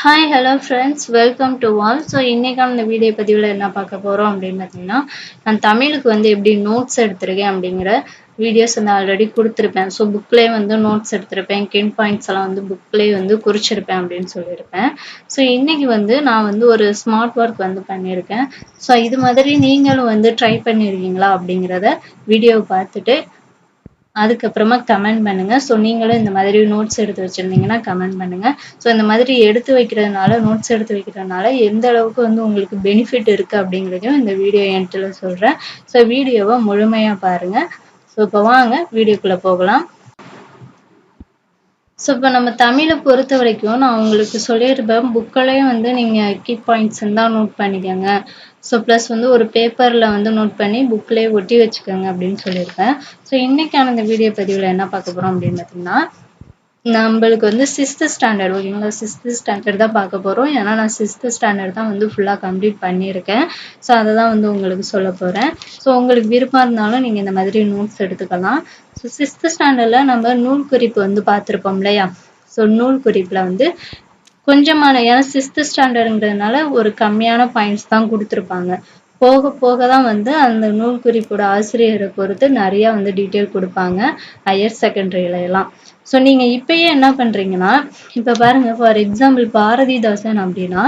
Hi hello friends welcome to all. So இன்றைக்கான இந்த video பதிவில் என்ன பார்க்க போகிறோம் அப்படின்னு பார்த்தீங்கன்னா, நான் தமிழுக்கு வந்து எப்படி நோட்ஸ் எடுத்திருக்கேன் அப்படிங்கிற வீடியோஸ் வந்து ஆல்ரெடி கொடுத்துருப்பேன். ஸோ புக்லேயே வந்து நோட்ஸ் எடுத்திருப்பேன், கின் பாயிண்ட்ஸ் எல்லாம் வந்து புக்லேயே வந்து குறிச்சிருப்பேன் அப்படின்னு சொல்லியிருப்பேன். ஸோ இன்றைக்கி வந்து நான் வந்து ஒரு ஸ்மார்ட் ஒர்க் வந்து பண்ணியிருக்கேன். ஸோ இது மாதிரி நீங்களும் வந்து ட்ரை பண்ணியிருக்கீங்களா அப்படிங்கிறத வீடியோவை பார்த்துட்டு அதுக்கப்புறமா கமெண்ட் பண்ணுங்க. ஸோ நீங்களும் இந்த மாதிரி நோட்ஸ் எடுத்து வச்சிருந்தீங்கன்னா கமெண்ட் பண்ணுங்க. ஸோ இந்த மாதிரி நோட்ஸ் எடுத்து வைக்கிறதுனால எந்த அளவுக்கு வந்து உங்களுக்கு பெனிஃபிட் இருக்கு அப்படிங்கிறதையும் இந்த வீடியோ எண்டில் சொல்றேன். ஸோ வீடியோவை முழுமையா பாருங்க. ஸோ இப்போ வாங்க வீடியோக்குள்ள போகலாம். ஸோ இப்போ நம்ம தமிழை பொறுத்த வரைக்கும் நான் உங்களுக்கு சொல்லியிருப்பேன், புக்கிலையும் வந்து நீங்கள் கீ பாயிண்ட்ஸ் இருந்தால் நோட் பண்ணிக்கோங்க. ஸோ ப்ளஸ் வந்து ஒரு பேப்பரில் வந்து நோட் பண்ணி புக்லேயே ஒட்டி வச்சுக்கோங்க அப்படின்னு சொல்லியிருப்பேன். ஸோ இன்றைக்கான இந்த வீடியோ பதிவில் என்ன பார்க்க போகிறோம் அப்படின்னு பார்த்தீங்கன்னா, நம்மளுக்கு வந்து 6th ஸ்டாண்டர்ட் ஓகேங்களா, 6th ஸ்டாண்டர்ட் தான் பார்க்க போகிறோம். ஏன்னா நான் 6th ஸ்டாண்டர்ட் தான் வந்து ஃபுல்லாக கம்ப்ளீட் பண்ணியிருக்கேன். ஸோ அதை தான் வந்து உங்களுக்கு சொல்ல போகிறேன். ஸோ உங்களுக்கு விருப்பம் இருந்தாலும் நீங்கள் இந்த மாதிரி நோட்ஸ் எடுத்துக்கலாம். ஸோ 6th ஸ்டாண்டர்டில் நம்ம நூல் குறிப்பு வந்து பார்த்துருப்போம் இல்லையா. ஸோ நூல் குறிப்பில் வந்து கொஞ்சமான, ஏன்னா 6th ஸ்டாண்டர்டுங்கிறதுனால ஒரு கம்மியான பாயிண்ட்ஸ் தான் கொடுத்துருப்பாங்க. போக போக தான் வந்து அந்த நூல் குறிப்போட ஆசிரியரை பொறுத்து நிறையா வந்து டீட்டெயில் கொடுப்பாங்க ஹையர் செகண்டரியில எல்லாம். ஸோ நீங்கள் இப்பயே என்ன பண்ணுறீங்கன்னா, இப்போ பாருங்கள், ஃபார் எக்ஸாம்பிள் பாரதிதாசன் அப்படின்னா,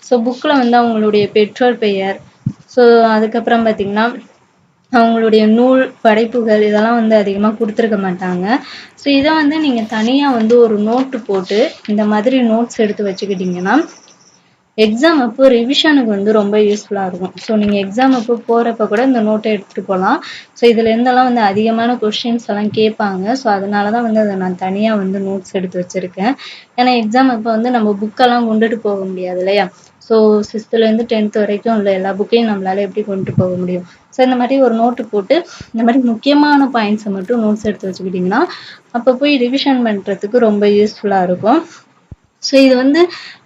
ஸோ புக்கில் வந்து அவங்களுடைய பெற்றோர் பெயர், ஸோ அதுக்கப்புறம் பார்த்தீங்கன்னா அவங்களுடைய நூல் படைப்புகள் இதெல்லாம் வந்து அதிகமாக கொடுத்துருக்க மாட்டாங்க. ஸோ இதை வந்து நீங்கள் தனியாக வந்து ஒரு நோட்டு போட்டு இந்த மாதிரி நோட்ஸ் எடுத்து வச்சுக்கிட்டிங்கன்னா எக்ஸாம் அப்போ ரிவிஷனுக்கு வந்து ரொம்ப யூஸ்ஃபுல்லாக இருக்கும். ஸோ நீங்கள் எக்ஸாம் அப்போ போகிறப்ப கூட இந்த நோட்டை எடுத்துகிட்டு போகலாம். ஸோ இதில் இருந்தெல்லாம் வந்து அதிகமான கொஸ்டின்ஸ் எல்லாம் கேட்பாங்க. ஸோ அதனால தான் வந்து அதை நான் தனியாக வந்து நோட்ஸ் எடுத்து வச்சுருக்கேன். ஏன்னா எக்ஸாம் அப்போ வந்து நம்ம புக்கெல்லாம் கொண்டுட்டு போக முடியாது இல்லையா. ஸோ 6th-லேருந்து 10th வரைக்கும் உள்ள எல்லா புக்கையும் நம்மளால எப்படி கொண்டு போக முடியும். ஸோ இந்த மாதிரி ஒரு நோட்டு போட்டு இந்த மாதிரி முக்கியமான பாயிண்ட்ஸை மட்டும் நோட்ஸ் எடுத்து வச்சுக்கிட்டிங்கன்னா அப்போ போய் ரிவிஷன் பண்ணுறதுக்கு ரொம்ப யூஸ்ஃபுல்லாக இருக்கும். ஸோ இது வந்து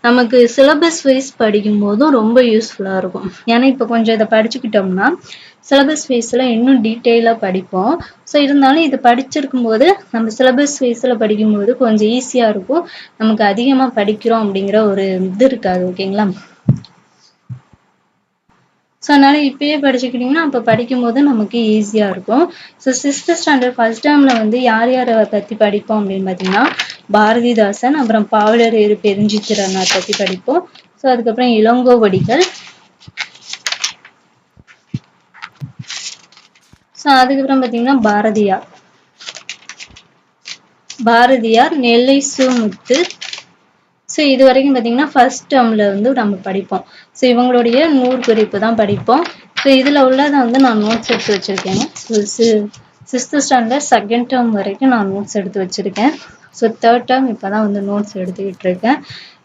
நமக்கு சிலபஸ் வைஸ் படிக்கும் போதும் ரொம்ப யூஸ்ஃபுல்லாக இருக்கும். ஏன்னா இப்போ கொஞ்சம் இதை படிச்சுக்கிட்டோம்னா சிலபஸ் வைஸில் இன்னும் டீட்டெயிலாக படிப்போம். ஸோ இருந்தாலும் இது படிச்சிருக்கும் போது நம்ம சிலபஸ் வைஸில் படிக்கும்போது கொஞ்சம் ஈஸியாக இருக்கும். நமக்கு அதிகமாக படிக்கிறோம் அப்படிங்கிற ஒரு இது இருக்காது. ஓகேங்களா. ஸோ அதனால் இப்பயே படிச்சுக்கிட்டிங்கன்னா அப்போ படிக்கும்போது நமக்கு ஈஸியாக இருக்கும். ஸோ 6th ஸ்டாண்டர்ட் ஃபர்ஸ்ட் டேர்மில் வந்து யார் யாரை பற்றி படிப்போம் அப்படின்னு பார்த்தீங்கன்னா, பாரதிதாசன், அப்புறம் பாவலரேறு பெருஞ்சித்திரனார் பற்றி படிப்போம். ஸோ அதுக்கப்புறம் இளங்கோவடிகள், ஸோ அதுக்கப்புறம் பார்த்தீங்கன்னா பாரதியார், நெல்லை சு முத்து. ஸோ இது வரைக்கும் பார்த்தீங்கன்னா ஃபர்ஸ்ட் டேர்மில் வந்து நம்ம படிப்போம். ஸோ இவங்களுடைய நூறு குறிப்பு தான் படிப்போம். ஸோ இதில் உள்ளதை வந்து நான் நோட்ஸ் எடுத்து வச்சுருக்கேங்க. So 6th standard second term வரைக்கும் நான் நோட்ஸ் எடுத்து வச்சுருக்கேன். ஸோ தேர்ட் டேர்ம் இப்போ தான் வந்து நோட்ஸ் எடுத்துக்கிட்டு இருக்கேன்.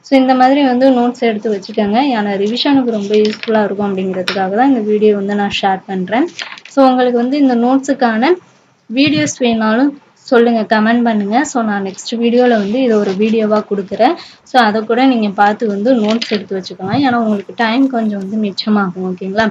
ஸோ இந்த மாதிரி வந்து நோட்ஸ் எடுத்து வச்சுக்கோங்க. ஏன்னா ரிவிஷனுக்கு ரொம்ப யூஸ்ஃபுல்லாக இருக்கும் அப்படிங்கிறதுக்காக தான் இந்த வீடியோ வந்து நான் ஷேர் பண்ணுறேன். ஸோ உங்களுக்கு வந்து இந்த நோட்ஸுக்கான வீடியோஸ் வேணாலும் சொல்லுங்கள், கமெண்ட் பண்ணுங்கள். ஸோ நான் நெக்ஸ்ட் வீடியோவில் வந்து இதை ஒரு வீடியோவாக கொடுக்குறேன். ஸோ அதை கூட நீங்கள் பார்த்து வந்து நோட்ஸ் எடுத்து வச்சுக்கலாம். ஏன்னா உங்களுக்கு டைம் கொஞ்சம் வந்து மிச்சமாகும். ஓகேங்களா.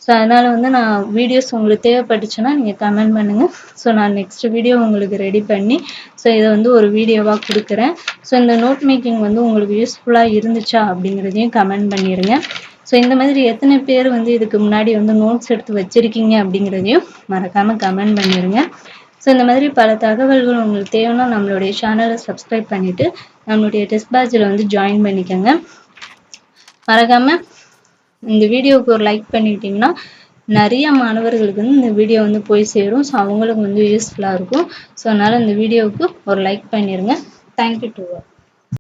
ஸோ அதனால் வந்து நான் வீடியோஸ் உங்களுக்கு தேவைப்பட்டுச்சுன்னா நீங்கள் கமெண்ட் பண்ணுங்கள். ஸோ நான் நெக்ஸ்ட் வீடியோ உங்களுக்கு ரெடி பண்ணி ஸோ இதை வந்து ஒரு வீடியோவாக கொடுக்குறேன். ஸோ இந்த நோட் மேக்கிங் வந்து உங்களுக்கு யூஸ்ஃபுல்லாக இருந்துச்சா அப்படிங்கிறதையும் கமெண்ட் பண்ணிடுங்க. ஸோ இந்த மாதிரி எத்தனை பேர் வந்து இதுக்கு முன்னாடி வந்து நோட்ஸ் எடுத்து வச்சுருக்கீங்க அப்படிங்கிறதையும் மறக்காமல் கமெண்ட் பண்ணிடுங்க. ஸோ இந்த மாதிரி பல தகவல்கள் உங்களுக்கு தேவைன்னா நம்மளுடைய சேனலை சப்ஸ்கிரைப் பண்ணிவிட்டு நம்மளுடைய டெஸ்ட் பேட்சில் வந்து ஜாயின் பண்ணிக்கோங்க. மறக்காமல் இந்த வீடியோவுக்கு ஒரு லைக் பண்ணிக்கிட்டிங்கன்னா நிறைய மாணவர்களுக்கு வந்து இந்த வீடியோ வந்து போய் சேரும். ஸோ அவங்களுக்கு வந்து யூஸ்ஃபுல்லாக இருக்கும். ஸோ அதனால் இந்த வீடியோவுக்கு ஒரு லைக் பண்ணிடுங்க. Thank you to all.